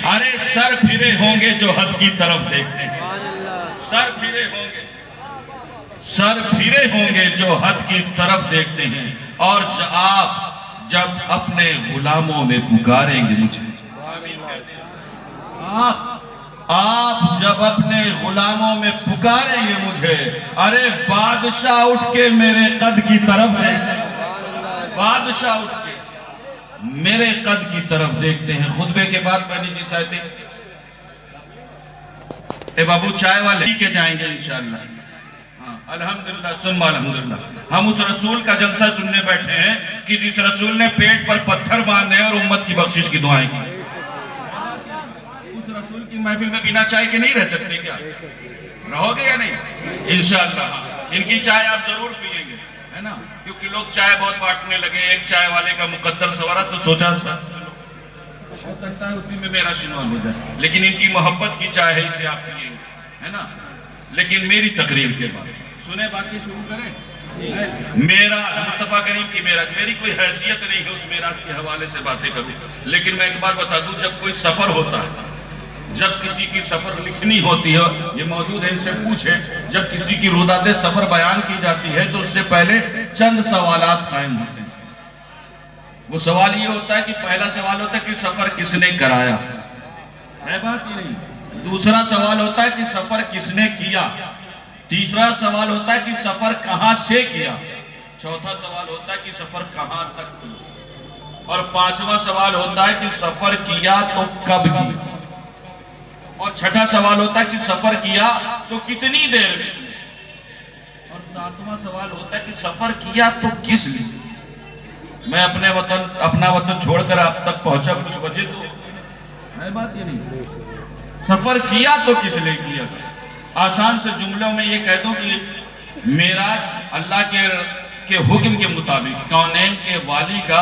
ارے سر پھرے ہوں گے جو حد کی طرف دیکھتے ہیں، سر پھرے ہوں گے، سر پھرے ہوں گے جو حد کی طرف دیکھتے ہیں، اور آپ جب اپنے غلاموں میں پکاریں گے مجھے، آپ جب اپنے غلاموں میں پکاریں گے مجھے، ارے بادشاہ اٹھ کے میرے قد کی طرف دیکھتے ہیں، بادشاہ اٹھ کے میرے قد کی طرف دیکھتے ہیں۔ خطبے کے بعد پہلی چیز آئے تھے اے بابو چائے والے کے جائیں گے انشاءاللہ، الحمدللہ ثم الحمدللہ۔ ہم اس رسول کا جلسہ سننے بیٹھے ہیں کہ جس رسول نے پیٹ پر پتھر باندھے اور امت کی بخشش کی دعائیں کی، اس رسول کی محفل میں بنا چائے کے نہیں رہ سکتے کیا؟ رہو گے یا نہیں؟ انشاءاللہ ان کی چائے آپ ضرور پیئیں گے، ہے نا؟ کیونکہ لوگ چائے بہت بانٹنے لگے، ایک چائے والے کا مقدر سوارا تو سوچا ہو سکتا ہے اسی میں میرا شنوان ہو جائے، لیکن ان کی محبت کی چائے ہے، اسے آپ پیئیں گے، ہے نا؟ لیکن میری تقریر کے بعد سنیں، باقی شروع کریں۔ میراج، مصطفیٰ کریم کی میراج، میری کوئی حیثیت نہیں ہے اس میراج کے حوالے سے باتیں کروں، لیکن میں ایک بات بتا دوں، جب کوئی سفر ہوتا ہے، جب کسی کی سفر لکھنی ہوتی ہے، یہ موجود ہے ان سے پوچھیں، جب کسی کی روداد سفر بیان کی جاتی ہے تو اس سے پہلے چند سوالات قائم ہوتے ہیں۔ وہ سوال یہ ہوتا ہے کہ پہلا سوال ہوتا ہے کہ سفر کس نے کرایا، ہے بات یہ نہیں۔ دوسرا سوال ہوتا ہے کہ سفر کس نے کیا، تیسرا سوال ہوتا ہے کہ سفر کہاں سے کیا، چوتھا سوال ہوتا ہے کہ سفر کہاں تک کیا، اور پانچواں سوال ہوتا ہے کہ سفر کیا تو کب کیا، اور چھٹا سوال ہوتا ہے کہ سفر کیا تو کتنی دیر میں، اور ساتواں سوال ہوتا ہے کہ سفر کیا تو کس لیے۔ میں اپنا وطن چھوڑ کر آپ تک پہنچا کچھ وجہ تو ہے، بات یہ نہیں۔ سفر کیا تو کس لیے کیا، آسان سے جملوں میں یہ کہہ دوں کہ معراج اللہ کے حکم کے مطابق کونین کے والی کا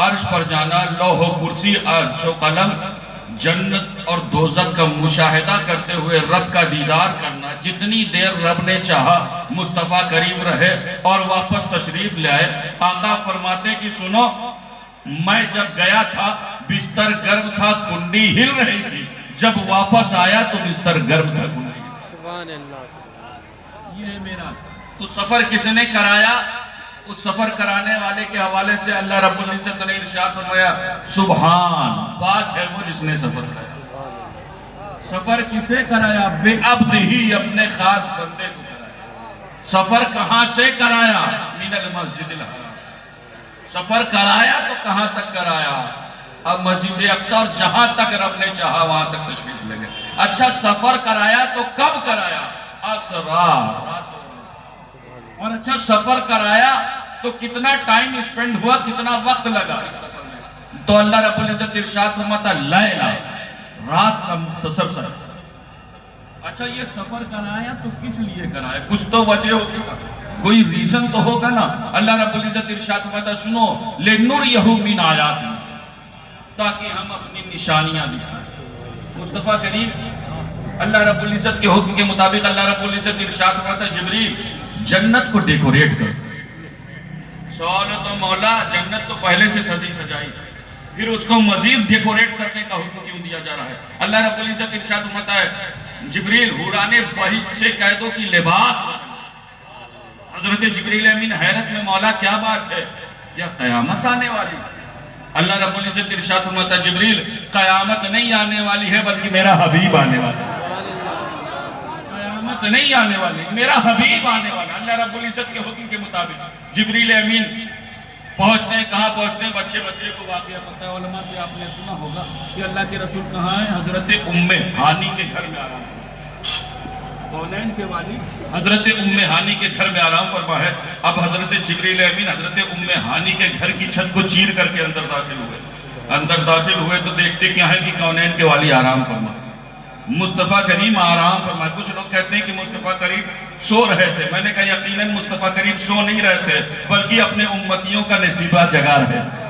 عرش پر جانا، لوح و کرسی، عرش و قلم، جنت اور دوزخ کا مشاہدہ کرتے ہوئے رب کا دیدار کرنا، جتنی دیر رب نے چاہا مصطفیٰ کریم رہے اور واپس تشریف لے آئے۔ آقا فرماتے کہ سنو، میں جب گیا تھا بستر گرم تھا، کنڈی ہل رہی تھی، جب واپس آیا تو بستر گرم تھا، کنڈی ہل رہی تھی۔ یہ ہے میرا تو سفر کس نے کرایا، اس سفر کرانے والے کے حوالے سے اللہ رب العزت نے ارشاد فرمایا، سبحان، پاک ہے وہ جس نے سفر کرایا۔ سفر کسے کرایا؟ بے عبد ہی، اپنے خاص بندے کو کرایا۔ سفر کہاں سے کرایا؟ من المسجد الحرام۔ سفر کرایا تو کہاں تک کرایا؟ اب مسجد اقصی جہاں تک رب نے چاہا وہاں تک تشریف لے گئے۔ اچھا سفر کرایا تو کب کرایا؟ اسرار۔ اور اچھا سفر کرایا تو کتنا ٹائم اسپینڈ ہوا، کتنا وقت لگا اس سفر میں؟ تو اللہ رب العزت ارشاد فرماتا لیلا، رات کا مختصر سفر۔ اچھا یہ سفر کرایا تو کس لیے کرایا؟ کچھ تو وجہ ہوگی، کوئی ریزن تو ہوگا نا۔ اللہ رب العزت ارشاد فرماتا سنو، لِنُرِيَهُ مِنْ آیَاتِنَا، تاکہ ہم اپنی نشانیاں دکھائیں۔ مصطفیٰ کریم اللہ رب العزت کے حکم کے مطابق اللہ رب العزت ارشاد فرماتا جبریل جنت کو ڈیکوریٹ کر۔ سوال تو مولا جنت تو پہلے سے سجی سجائی، پھر اس کو مزید ڈیکوریٹ کرنے کا حکم کیوں دیا جا رہا ہے؟ اللہ رب العزت ارشاد فرماتا ہے جبریل حوران بہشت سے کہہ دو کہ لباس۔ حضرت جبریل امین حیرت میں، مولا کیا بات ہے، کیا قیامت آنے والی؟ اللہ رب العزت ارشاد فرماتا ہے جبریل قیامت نہیں آنے والی ہے بلکہ میرا حبیب آنے والا ہے۔ قیامت نہیں آنے والی، میرا حبیب آنے والا۔ اللہ رب العزت کے حکم کے مطابق جبریل امین پہنچتے ہیں، کہاں پہنچتے ہیں؟ بچے کو واقعہ پتہ ہے، علماء سے آپ نے سنا ہوگا کہ اللہ کے رسول کہاں ہیں؟ حضرت ام ہانی کے گھر میں آرام فرما۔ کونین کے والی حضرت ام ہانی کے گھر میں آرام فرما ہے۔ اب حضرت جبریل امین حضرت ام ہانی کے گھر کی چھت کو چیر کر کے اندر داخل ہوئے تو دیکھتے کیا ہے کہ کونین کے والی آرام فرما، مصطفیٰ کریم آرام فرمائے۔ کچھ لوگ کہتے ہیں کہ مصطفیٰ کریم سو رہے تھے، میں نے کہا یقیناً مصطفیٰ کریم سو نہیں رہے تھے بلکہ اپنے امتیوں کا نصیبہ جگا رہے تھے۔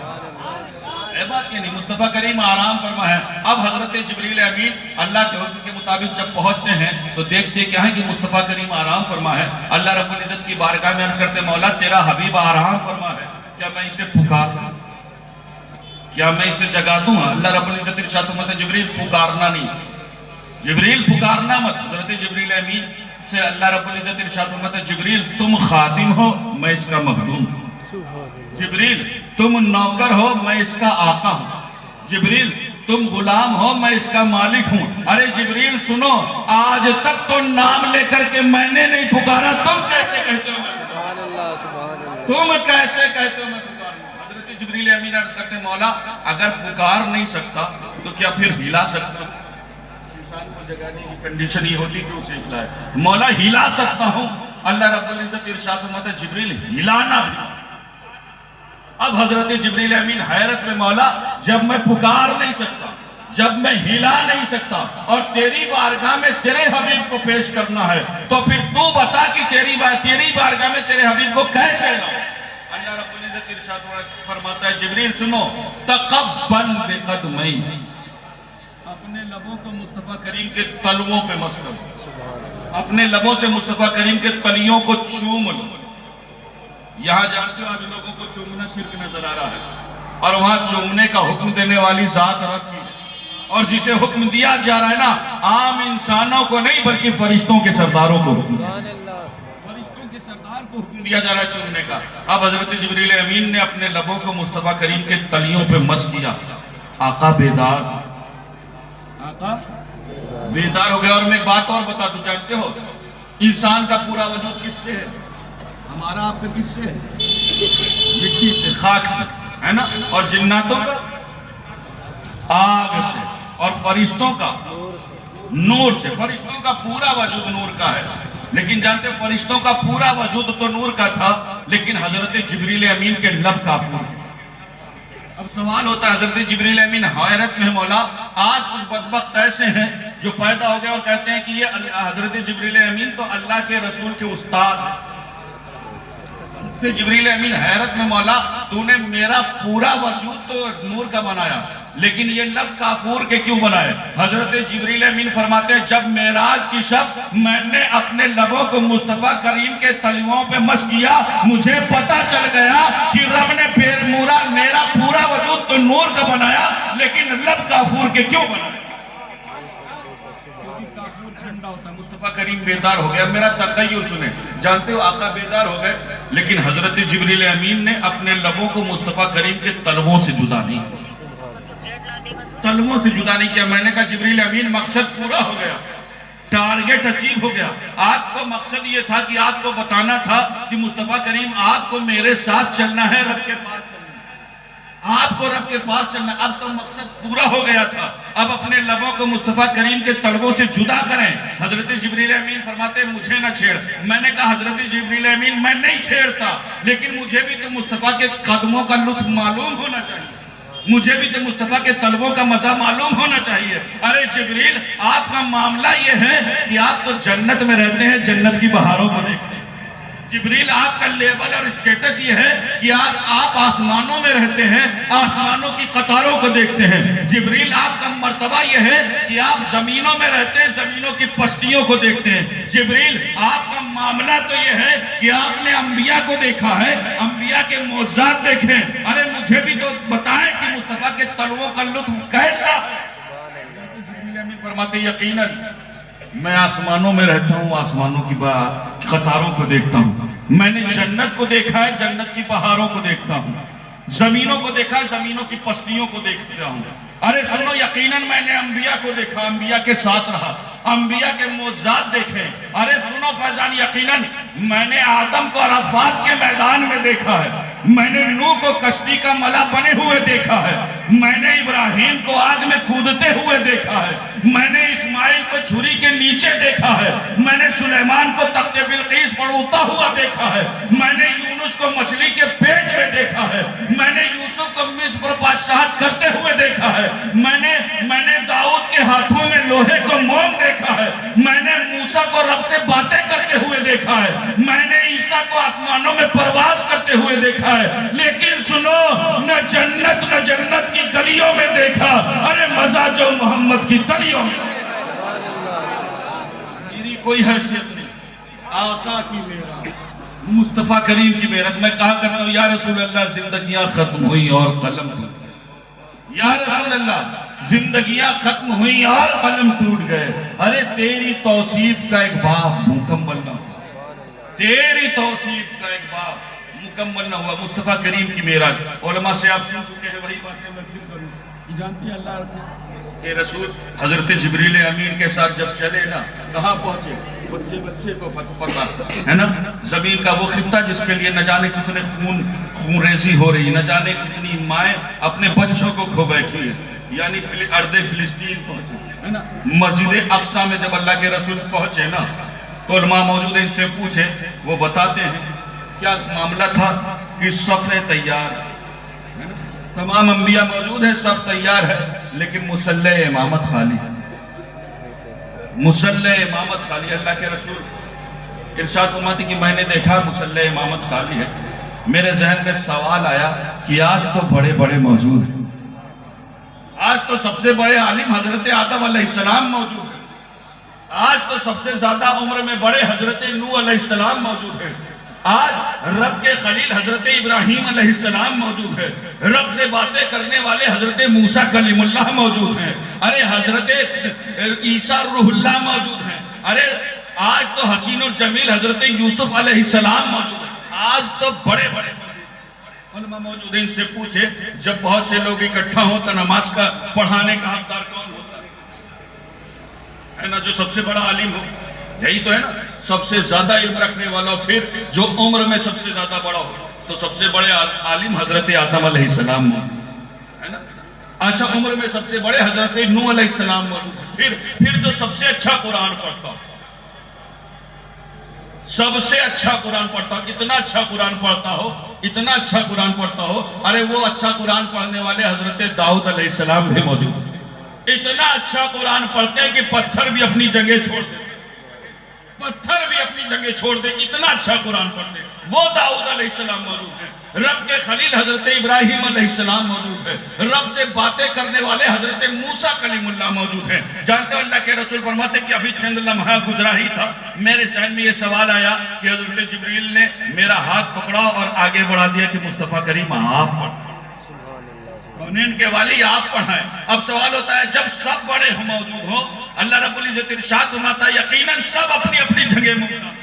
اے بات یہ نہیں، مصطفیٰ کریم آرام فرمائے۔ اب حضرت جبریل امین اللہ کے حکم کے مطابق جب پہنچتے ہیں تو دیکھتے کیا ہے کہ مصطفیٰ کریم آرام فرمائے۔ اللہ رب العزت کی بارگاہ میں عرض کرتے مولا تیرا حبیب آرام فرما ہے، کیا میں اسے پکار دوں؟ کیا میں اسے جگا دوں؟ اللہ رب العزت ارشاد فرماتا ہے جبریل پکارنا نہیں، جبریل پکارنا مت۔ حضرت جبریل امین سے اللہ رب العزت ارشاد فرماتا ہے جبریل تم خادم ہو، میں اس کا مخدوم ہوں۔ جبریل تم نوکر ہو، میں اس کا آقا ہوں۔ جبریل تم غلام ہو، میں اس کا مالک ہوں۔ ارے جبریل سنو، آج تک تو نام لے کر کے میں نے نہیں پکارا، تم کیسے کہتے ہو تم کیسے کہتے ہو میں پکار ہوں؟ حضرت جبریل امین عرض کرتے ہیں مولا اگر پکار نہیں سکتا تو کیا پھر ہلا سکتا؟ انسان کو جگانے کی کنڈیشن یہ ہوتی کہ اسے ہلا ہے۔ مولا ہلا سکتا ہوں۔ اللہ رب العزت ارشاد فرماتا ہے جبریل ہلانا بھی۔ اب حضرت جبریل امین حیرت میں مولا جب میں پکار نہیں سکتا، جب میں ہلا نہیں سکتا اور تیری بارگاہ میں تیرے حبیب کو پیش کرنا ہے تو پھر تو بتا کہ تیری بارگاہ میں تیرے حبیب کو کیسے لاؤں؟ اللہ رب العزت ارشاد فرماتا ہے جبریل سنو، تقبل بقدمی، اپنے لبوں کو مصطفیٰ کریم کے تلووں پہ مس کرو، اپنے لبوں سے مصطفیٰ کریم کے تلیوں کو چوم لو۔ یہاں جانتے ہو آج لوگوں کو چومنا شرک نظر آ رہا ہے، اور وہاں چومنے کا حکم دینے والی ذات رب کی ہے، اور جسے حکم دیا جا رہا ہے نا عام انسانوں کو نہیں بلکہ فرشتوں کے سرداروں کو حکم دیا، فرشتوں کے سردار کو حکم دیا جا رہا ہے چومنے کا۔ اب حضرت جبریل امین نے اپنے لبوں کو مصطفیٰ کریم کے تلیوں پہ مس کیا۔ آقا بیدار، آقا بیدار ہو گیا۔ اور میں ایک بات اور بتا دوں، جانتے ہو انسان کا پورا وجود کس سے ہے؟ ہمارا آپ کا کس سے ہے؟ مٹی سے، خاک سے، ہے نا؟ اور جناتوں کا آگ سے، اور فرشتوں کا نور سے۔ فرشتوں کا پورا وجود نور کا ہے، لیکن جانتے ہیں فرشتوں کا پورا وجود تو نور کا تھا لیکن حضرت جبریل امین کے لب کافور تھے۔ اب سوال ہوتا ہے حضرت جبریل امین حیرت میں مولا آج کچھ بدبخت ایسے ہیں جو پیدا ہو گئے اور کہتے ہیں کہ یہ حضرت جبریل امین تو اللہ کے رسول کے استاد ہیں۔ جبریل امین حیرت میں مولا تو نے میرا پورا وجود تو نور کا بنایا لیکن یہ لب کافور کے کیوں بنائے؟ حضرت جبریل امین فرماتے ہیں جب معراج کی شب میں نے اپنے لبوں کو مصطفیٰ کریم کے تلیوں پہ مس کیا مجھے پتا چل گیا کہ رب نے میرا پورا وجود تو نور کا بنایا لیکن لب کافور کے کیوں بنایا؟ کیونکہ کافور ٹھنڈا ہوتا ہے۔ مصطفیٰ کریم بیدار ہو گیا۔ میرا تخیل سنیں، جانتے ہو آقا بیدار ہو گئے لیکن حضرت جبریل امین نے اپنے لبوں کو مصطفیٰ کریم کے تلووں سے جدا نہیں کیا، تلووں سے جدا نہیں کیا۔ میں نے کہا جبریل امین مقصد پورا ہو گیا، ٹارگٹ اچیو ہو گیا۔ آپ کو مقصد یہ تھا کہ آپ کو بتانا تھا کہ مصطفیٰ کریم آپ کو میرے ساتھ چلنا ہے، رب کے پاس چلنا ہے، آپ کو رب کے پاس چلنا ہے۔ اب تو مقصد پورا ہو گیا تھا، اب اپنے لبوں کو مصطفیٰ کریم کے تلووں سے جدا کریں۔ حضرت جبریل امین فرماتے مجھے نہ چھیڑ۔ میں نے کہا حضرت جبریل امین میں نہیں چھیڑتا لیکن مجھے بھی تو مصطفیٰ کے قدموں کا لطف معلوم ہونا چاہیے، مجھے بھی تو مصطفیٰ کے طلبوں کا مزہ معلوم ہونا چاہیے۔ ارے جبریل آپ کا معاملہ یہ ہے کہ آپ تو جنت میں رہتے ہیں، جنت کی بہاروں کو دیکھتے ہیں۔ جبریل آپ کا لیبل اور اسٹیٹس یہ ہے کہ آپ آسمانوں میں رہتے ہیں، آسمانوں کی قطاروں کو دیکھتے ہیں۔ جبریل آپ کا مرتبہ یہ ہے کہ آپ زمینوں میں رہتے ہیں، زمینوں کی پستیوں کو دیکھتے ہیں۔ جبریل آپ کا معاملہ تو یہ ہے کہ آپ نے انبیاء کو دیکھا ہے، انبیاء کے معجزات دیکھیں۔ ارے مجھے بھی تو بتائیں کہ مصطفیٰ کے تلووں کا لطف کیسا ہے؟ جبریل امین فرماتے یقیناً میں آسمانوں میں رہتا ہوں، آسمانوں کی قطاروں کو دیکھتا ہوں۔ میں نے جنت کو دیکھا ہے، جنت کی بہاروں کو دیکھتا ہوں۔ زمینوں کو دیکھا ہے، زمینوں کی پستیوں کو دیکھتا ہوں۔ ارے سنو یقیناً میں نے انبیاء کو دیکھا، انبیاء کے ساتھ رہا، انبیاء کے معجزات دیکھے۔ ارے سنو فیضان یقیناً میں نے آدم کو عرفات کے میدان میں دیکھا ہے، میں نے نوح کو کشتی کا ملا بنے ہوئے دیکھا ہے، میں نے ابراہیم کو آگ میں کودتے ہوئے دیکھا ہے، میں نے اسماعیل کو چھری کے نیچے دیکھا ہے، میں نے سلیمان کو تخت بلقیس پر اڑتا ہوا دیکھا ہے، میں نے یونس کو مچھلی کے پیٹ میں دیکھا ہے، میں نے یوسف کو مصر پر بادشاہت کرتے ہوئے دیکھا ہے، میں نے داؤد کے ہاتھوں میں لوہے کو موم دیکھا ہے، میں نے موسیٰ کو رب سے باتیں کرتے ہوئے دیکھا ہے، میں نے عیسیٰ کو آسمانوں میں پرواز کرتے ہوئے دیکھا ہے۔ لیکن سنو نہ جنت کی گلیوں میں دیکھا، ارے مزہ جو محمد کی تلیوں میں۔ میری کوئی حیثیت نہیں، آقا کی میرا، مصطفیٰ کریم کی میرت۔ میں کہا کرتا ہوں یا رسول اللہ زندگیاں ختم ہوئی اور قلم ہوئی، یا رسول اللہ زندگیاں ختم ہوئی اور قلم ٹوٹ گئے. ارے تیری توصیف کا ایک باب مکمل نہ ہوا, تیری توصیف کا ایک باب مکمل نہ ہوا. مصطفیٰ کریم کی معراج علماء سے آپ سن چکے ہیں, وہی باتیں میں پھر کروں. جانتی ہیں اللہ کے رسول حضرت جبریل امین کے ساتھ جب چلے نا, کہاں پہنچے؟ بچے کو پتا ہے نا, زمین کا وہ خطہ جس کے لیے نہ جانے کتنے خون ریزی ہو رہی, نہ جانے کتنی مائیں اپنے بچوں کو کھو بیٹھی ہیں, یعنی ارض فلسطین پہنچے ہے نا. مسجد اقصی میں جب اللہ کے رسول پہنچے نا, تو علماء موجود ہیں, ان سے پوچھے, وہ بتاتے ہیں کیا معاملہ تھا کہ صف تیار, تمام انبیاء موجود ہیں, صف تیار ہے, لیکن مصلی امامت خالی, مصلی امامت خالی. اللہ کے رسول ارشاد فرماتے کہ میں نے دیکھا مصلی امامت خالی ہے, میرے ذہن میں سوال آیا کہ آج تو بڑے بڑے موجود ہیں, آج تو سب سے بڑے عالم حضرت آدم علیہ السلام موجود ہیں, آج تو سب سے زیادہ عمر میں بڑے حضرت نوح علیہ السلام موجود ہیں, آج رب کے خلیل حضرت ابراہیم علیہ السلام موجود ہے, رب سے باتیں کرنے والے حضرت موسیٰ کلیم اللہ موجود ہیں, ارے حضرت عیسیٰ روح اللہ موجود ہیں, ارے آج تو حسین اور جمیل حضرت یوسف علیہ السلام موجود ہیں, آج تو بڑے بڑے علماء موجود ہیں. ان سے پوچھے جب بہت سے لوگ اکٹھا ہو تو نماز کا پڑھانے کا حقدار کون ہوتا ہے نا, جو سب سے بڑا عالم ہو, یہی تو ہے نا, سب سے زیادہ علم رکھنے والا, پھر جو عمر میں سب سے زیادہ بڑا ہو, تو سب سے بڑے عالم حضرت آدم علیہ السلام ہے نا. اچھا عمر میں سب سے بڑے حضرت نوح علیہ السلام موجود ہے, پھر جو سب سے اچھا قرآن پڑھتا ہو, سب سے اچھا قرآن پڑھتا ہو, اتنا اچھا قرآن پڑھتا ہو, اتنا اچھا قرآن پڑھتا ہو, ارے وہ اچھا قرآن پڑھنے والے حضرت داؤد علیہ السلام بھی موجود ہیں, اتنا اچھا قرآن پڑھتے ہیں کہ پتھر بھی اپنی جگہ چھوڑ دے, پتھر بھی اپنی جگہ چھوڑ دے, اتنا اچھا قرآن پڑھتے ہیں. وہ داؤد علیہ السلام موجود ہیں, رب کے خلیل حضرت ابراہیم علیہ السلام موجود ہے, رب سے باتیں کرنے والے حضرت موسیٰ کلیم اللہ موجود ہیں. جانتے ہو اللہ کے رسول فرماتے کہ ابھی چند لمحہ گزرا ہی تھا, میرے ذہن میں یہ سوال آیا کہ حضرت جبریل نے میرا ہاتھ پکڑا اور آگے بڑھا دیا کہ مصطفیٰ کریم آپ پڑھیں, کونین کے والی آپ پڑھائیں. اب سوال ہوتا ہے جب سب بڑے ہوں موجود ہوں, اللہ رب العزت ارشاد فرماتا ہے یقیناً سب اپنی اپنی جگہ ممتاز,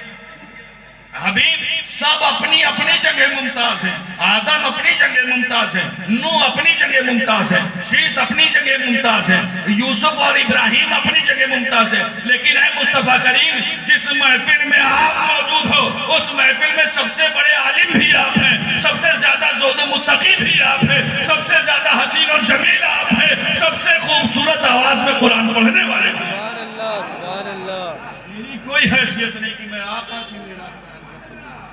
حبیب سب اپنی اپنی جگہ ممتاز ہیں, آدم اپنی جگہ ممتاز ہیں, نوح اپنی جگہ ممتاز ہیں, شیس اپنی جگہ ممتاز ہیں, یوسف اور ابراہیم اپنی جگہ ممتاز ہیں, لیکن اے مصطفیٰ کریم جس محفل میں آپ موجود ہو اس محفل میں سب سے بڑے عالم بھی آپ ہیں, سب سے زیادہ زہد و متقی بھی آپ ہیں, سب سے زیادہ حسین اور جمیل آپ ہیں, سب سے خوبصورت آواز میں قرآن پڑھنے والے ہیں. سبحان اللہ, سبحان اللہ. میری کوئی حیثیت نہیں کہ میں آقا کی میراث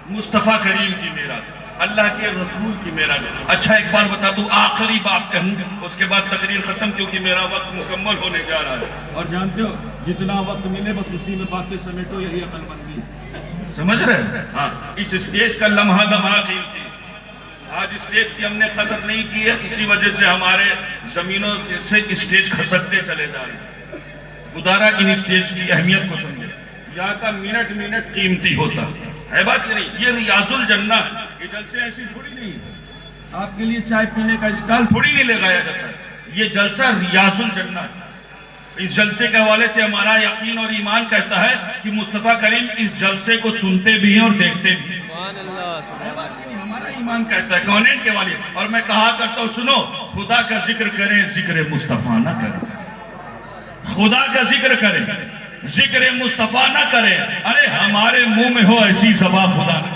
مصطفیٰ کریم کی میراث, اللہ کے رسول کی میراث. اچھا ایک بار بتا دوں, آخری بات کہوں, اس کے بعد تقریر ختم, کیونکہ میرا وقت مکمل ہونے جا رہا ہے. اور جانتے ہو جتنا وقت ملے بس اسی میں باتیں سمیٹو, یہی عقل مندی, سمجھ رہے؟ ہاں, اس اسٹیج کا لمحہ لمحہ قیمتی. آج اسٹیج کی ہم نے قدر نہیں کی ہے, اسی وجہ سے ہمارے زمینوں سے اسٹیج کھسکتے چلے جا رہے ہیں. خدا ان اسٹیج کی اہمیت کو سمجھے, یہاں کا منٹ منٹ قیمتی ہوتا ہے بات نہیں. یہ ریاض الجنہ ہے, یہ جلسے ایسی تھوڑی نہیں, آپ کے لیے چائے پینے کا اسٹال تھوڑی نہیں لگایا جاتا ہے, یہ جلسہ ریاض الجنہ ہے. اس جلسے کے حوالے سے ہمارا یقین اور ایمان کہتا ہے کہ مصطفیٰ کریم اس جلسے کو سنتے بھی ہیں اور دیکھتے بھی ہیں. سبحان اللہ. ہمارا ایمان کہتا ہے کونین کے والے. اور میں کہا کرتا ہوں سنو, خدا کا ذکر کریں ذکر مصطفیٰ نہ کریں, خدا کا ذکر کریں ذکر مصطفیٰ نہ کریں. ارے ہمارے منہ میں ہو ایسی زبان خدا نہ.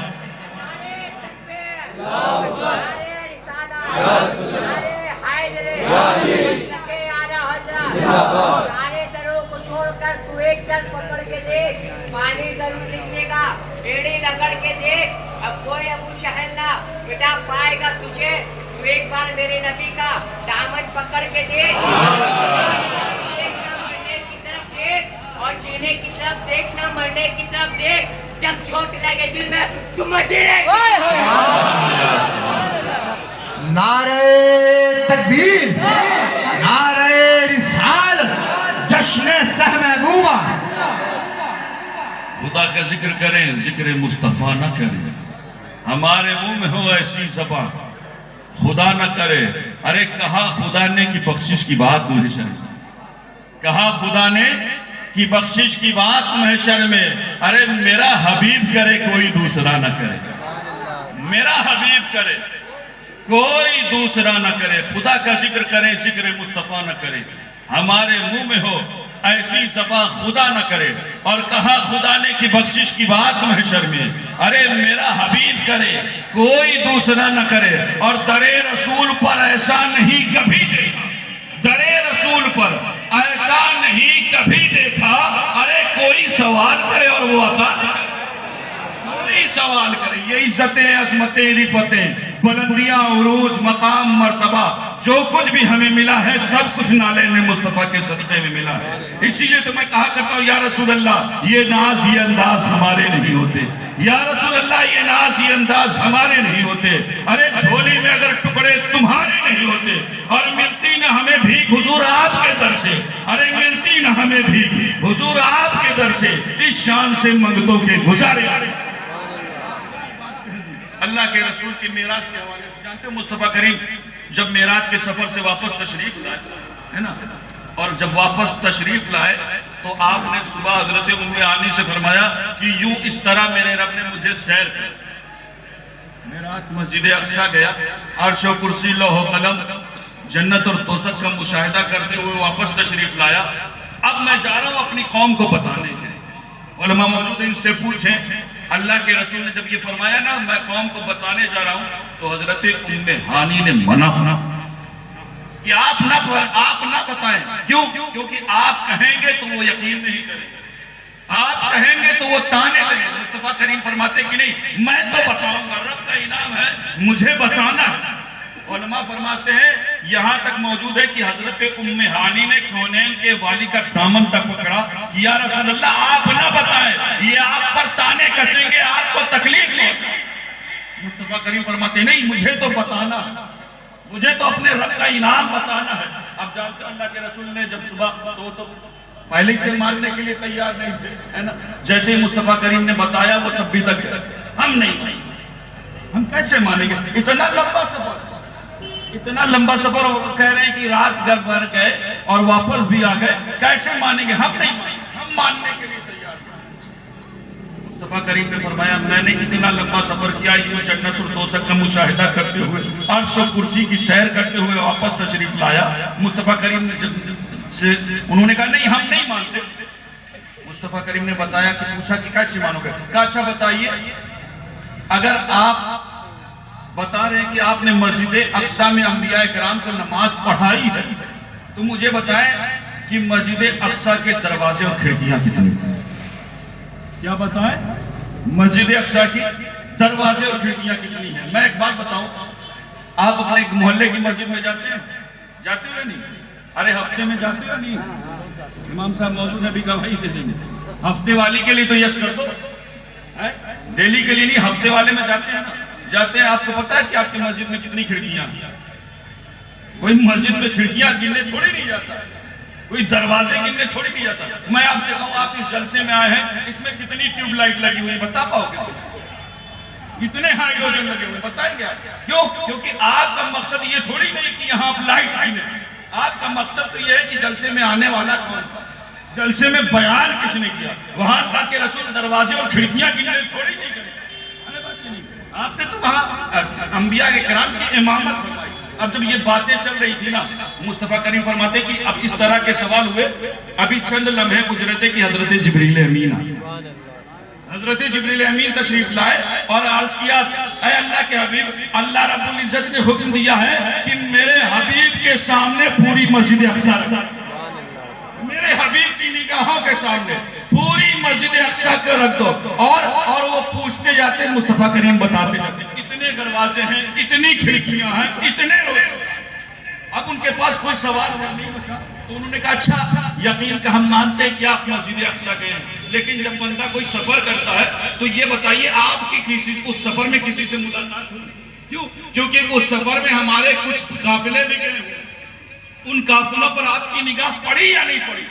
سارے دروں کو چھوڑ کر تو ایک در پکڑ کے دیکھ, پانی ضرور نکلے گا, ایڑی لگڑ کے دیکھ, اب کوئی ابو چہلنا بیٹا پائے گا تجھے. تو ایک بار میرے نبی کا دامن پکڑ کے دیکھ, مرنے کی طرف دیکھ اور جینے کی طرف دیکھ, نہ مرنے کی طرف دیکھ. جب چوٹ لگے دل میں تو مدینے نعرہ تکبیر, نعرہ رسالت, جشن سہ محبوبہ. خدا کا ذکر کریں ذکر مصطفیٰ نہ کریں, ہمارے منہ میں ہو ایسی زبان خدا نہ کرے. ارے کہا خدا نے کی بخشش کی بات محشر میں، کہا خدا نے کی بخشش کی بات محشر میں، ارے میرا حبیب کرے کوئی دوسرا نہ کرے، میرا حبیب کرے کوئی دوسرا نہ کرے، خدا کا ذکر کرے ذکر مصطفیٰ نہ کرے، ہمارے منہ میں ہو ایسی زبان خدا نہ کرے، اور کہا خدا نے کی بخشش کی بات محشر میں، ارے میرا حبیب کرے کوئی دوسرا نہ کرے، اور در رسول پر ایسا نہیں کبھی دیکھا، در رسول پر ایسا نہیں کبھی دیکھا، ارے کوئی سوال کرے اور وہ عطا نہ کرے، کوئی سوال کرے، یہ عزتیں عظمتیں رفتیں بلندیاں عروج مقام مرتبہ جو کچھ بھی ہمیں ملا ہے سب کچھ نالین مصطفیٰ کے صدقے میں ملا ہے، اسی لئے تو میں کہا کرتا ہوں یا رسول اللہ یہ ناز یہ انداز ہمارے نہیں ہوتے، یا رسول اللہ یہ ناز یہ انداز ہمارے نہیں ہوتے، ارے جھولی میں اگر ٹکڑے تمہارے نہیں ہوتے، اور ملتی نہ ہمیں بھیک حضور آپ کے در سے، ارے ملتی نہ ہمیں بھیک حضور آپ کے در سے، اس شان سے منگتوں کے گزارے اللہ کے رسول کی معراج کے حوالے سے جانتے ہو مصطفیٰ کریم جب معراج کے سفر سے واپس تشریف لائے ہے نا، اور جب واپس تشریف لائے تو آپ نے صبح حضرت ام ہانی سے فرمایا کہ یوں اس طرح میرے رب نے مجھے سیر کر، معراج مسجد اقصی گیا، عرش و کرسی لوح و قلم جنت اور دوزخ کا مشاہدہ کرتے ہوئے واپس تشریف لایا، اب میں جا رہا ہوں اپنی قوم کو بتانے کے، علماء موجود ہیں ان سے پوچھیں اللہ کے رسول نے جب یہ فرمایا نا میں قوم کو بتانے جا رہا ہوں تو حضرت ام ہانی نے منع کہ آپ نہ بتائیں، کیوں؟ کیونکہ آپ کہیں گے تو وہ یقین نہیں کریں گے، آپ کہیں گے تو وہ تانے دیں گے، مصطفیٰ کریم فرماتے کہ نہیں میں تو بتاؤں گا، رب کا انعام ہے مجھے بتانا ہے۔ علماء فرماتے ہیں یہاں تک موجود ہے کہ حضرت ام ہانی نے کونین کے والی کا دامن تک پکڑا کہ یا رسول اللہ آپ نہ بتائیں یہ آپ پر تانے کسیں گے آپ کو تکلیف لے، مصطفیٰ کریم فرماتے ہیں نہیں مجھے تو بتانا ہے، مجھے تو اپنے رب کا انعام بتانا ہے۔ اب جانتے ہیں اللہ کے رسول نے جب صبح تو پہلے ہی سے ماننے کے لیے تیار نہیں تھے ہے نا، جیسے ہی مصطفیٰ کریم نے بتایا وہ سب بھی تک ہم نہیں، ہم کیسے مانیں گے، اتنا لمبا سفر کہہ رہے ہیں کہ رات گھر بھر گئے اور واپس بھی آ گئے، کیسے مانیں گے، ہم نہیں مانیں، ہم ماننے کے لیے تیار ہیں۔ مصطفیٰ کریم نے فرمایا میں نے اتنا لمبا سفر کیا یوں جنت اور دوزخ کا مشاہدہ کرتے ہوئے عرش و کرسی کی سیر کرتے ہوئے واپس تشریف لایا، مصطفیٰ کریم نے سے انہوں نے کہا نہیں ہم نہیں مانتے، مصطفیٰ کریم نے بتایا کہ پوچھا کہ کیسے مانو گے، کہا اچھا بتائیے اگر آپ بتا رہے ہیں کہ آپ نے مسجد اقصی میں انبیاء کرام کو نماز پڑھائی ہے تو مجھے بتائیں کہ مسجد اقصی کے دروازے اور کھڑکیاں کتنی ہیں، کیا بتائیں مسجد اقصی کی دروازے اور کھڑکیاں کتنی ہیں۔ میں ایک بات بتاؤں آپ اپنے ایک محلے کی مسجد میں جاتے ہیں یا نہیں، ارے ہفتے میں جاتے ہو نہیں، امام صاحب موجود ہیں بھی گواہی دے دیں گے، ہفتے والی کے لیے تو یس کر دو، ڈیلی کے لیے نہیں ہفتے والے میں جاتے ہیں نا، جاتے ہیں آپ کو پتا ہے کہ آپ کی مسجد میں کتنی کھڑکیاں ہیں، کوئی مسجد میں کھڑکیاں گننے تھوڑی نہیں جاتا، کوئی دروازے گننے تھوڑی نہیں جاتا۔ میں آپ سے کہوں آپ اس جلسے میں آئے ہیں اس میں کتنی ٹیوب لائٹ لگی ہوئی بتا پاؤ گے، کتنے ہائیڈروجن لگے ہوئے بتائیں گے آپ، کیوں؟ کیونکہ آپ کا مقصد یہ تھوڑی نہیں کہ یہاں آپ لائٹ گنیں، آپ کا مقصد تو یہ ہے کہ جلسے میں آنے والا کون تھا، جلسے میں بیان کس نے کیا، وہاں اللہ کے رسول دروازے اور کھڑکیاں گننے تھوڑی نہیں کریں، آپ نے تو وہاں انبیاء کرام کی امامت فرمائی۔ اب جب یہ باتیں چل رہی تھی نا مصطفیٰ کریم فرماتے کہ اب اس طرح کے سوال ہوئے، ابھی چند لمحے گزرے تھے کہ حضرت جبریل امین آئے، حضرت جبریل امین تشریف لائے اور عرض کیا اے اللہ کے حبیب اللہ رب العزت نے حکم دیا ہے کہ میرے حبیب کے سامنے پوری مسجد اقصی، میرے حبیب کی نگاہوں کے سامنے پوری مسجد اقصی کو رکھ دو، اور وہ پوچھتے جاتے ہیں مصطفیٰ کریم بتاتے جاتے ہیں اتنے دروازے ہیں اتنی کھڑکیاں ہیں اتنے لوگ، اب ان کے پاس کوئی سوال نہیں بچا تو انہوں نے کہا اچھا یقین کہ ہم مانتے ہیں کہ آپ مسجد اقصی گئے ہیں، لیکن جب بندہ کوئی سفر کرتا ہے تو یہ بتائیے آپ کی کسی اس سفر میں کسی سے ملاقات ہوئی، کیوں؟ کیونکہ اس سفر میں ہمارے کچھ قافلے بھی گئے ہوئے، ان قافلوں پر آپ کی نگاہ پڑی یا نہیں پڑی؟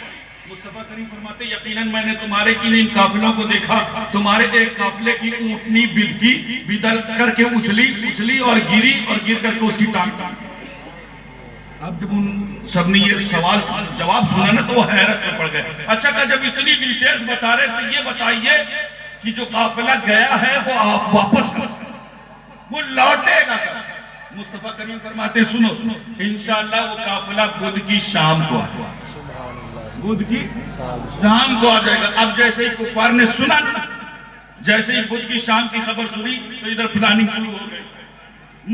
مصطفیٰ کریم فرماتے یقیناً میں نے تمہارے ان قافلوں کو دیکھا، تمہارے ایک قافلے کی اونٹنی بدل کر کے اچھلی اور گری اور گر کر کے اس کی ٹانگ، اب جب ان سب نے یہ سوال جواب سنا نا تو وہ حیرت میں پڑ گئے. اچھا کہ جب اتنی ڈیٹیلز بتا رہے تو یہ بتائیے کہ جو قافلہ گیا ہے وہ آپ واپس وہ لوٹے گا. مصطفیٰ کریم فرماتے ہیں سنو انشاءاللہ وہ قافلہ بدھ کی شام کو آ جائے گا. بدھ کی شام کو آ جائے گا. اب جیسے ہی کفار نے سنا جیسے ہی بدھ کی شام کی خبر سنی تو ادھر پلاننگ شروع ہو گئی,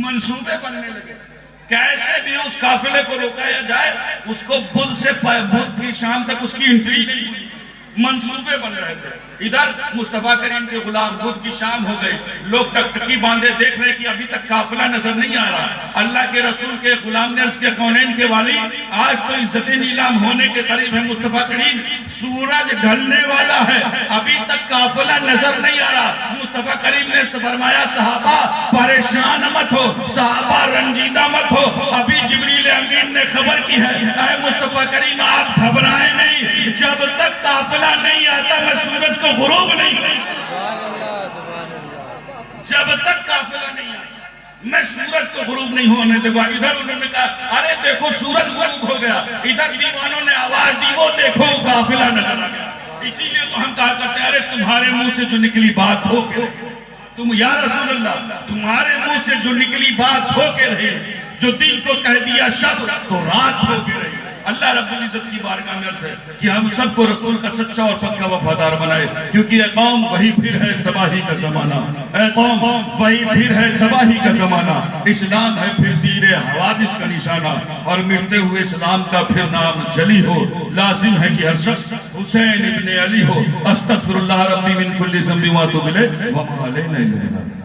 منصوبے بننے لگے کیسے بھی اس قافلے کو روکایا جائے. اس کو بدھ کی شام تک اس کی انٹری نہیں ہوئی, منصوبے بن رہے تھے. ادھر مصطفیٰ کریم کے غلام بدھ کی شام ہو گئی, لوگ ٹکٹکی باندھے دیکھ رہے کہ ابھی تک قافلہ نظر نہیں آ رہا. اللہ کے رسول کے غلام نے عرض کیا کونین کے والی آج تو عزت نیلام ہونے کے قریب ہے مصطفیٰ کریم, سورج ڈھلنے والا ہے ابھی تک قافلہ نظر نہیں آ رہا. مصطفیٰ کریم نے فرمایا صحابہ پریشان مت ہو, صحابہ رنجیدہ مت ہو, ابھی جبریل امین نے خبر کی ہے. اے مصطفیٰ کریم آپ گھبرائیں نہیں, جب تک قافلہ نہیں آتا میں سورج کو غروب نہیں, جب تک قافلہ نہیں آتا میں سورج کو غروب نہیں ہونے دے گا. ادھر انہوں نے کہا ارے دیکھو سورج غروب ہو گیا, ادھر دیوانوں نے آواز دی وہ دیکھو قافلہ نظر آ گیا. اسی لیے تو ہم کہا کرتے ہیں ارے تمہارے منہ سے جو نکلی بات ہو کے تم یا رسول اللہ تمہارے منہ سے جو نکلی بات ہو کے رہے, جو دن کو کہہ دیا شب تو رات ہو کے رہی. اللہ رب العزت کی بارگاہ میں عرض ہے کہ ہم سب کو رسول کا سچا اور پکا وفادار بنائے, کیونکہ اے قوم وہی پھر ہے تباہی کا زمانہ, اے قوم وہی پھر ہے تباہی کا زمانہ. اسلام ہے پھر تیر حوادث کا نشانہ, اور مٹتے ہوئے اسلام کا پھر نام جلی ہو. لازم ہے کہ ہر شخص حسین ابن علی ہو. استغفر اللہ ربی من کل ذنب واتوب الیہ وما علینا الا البلاغ.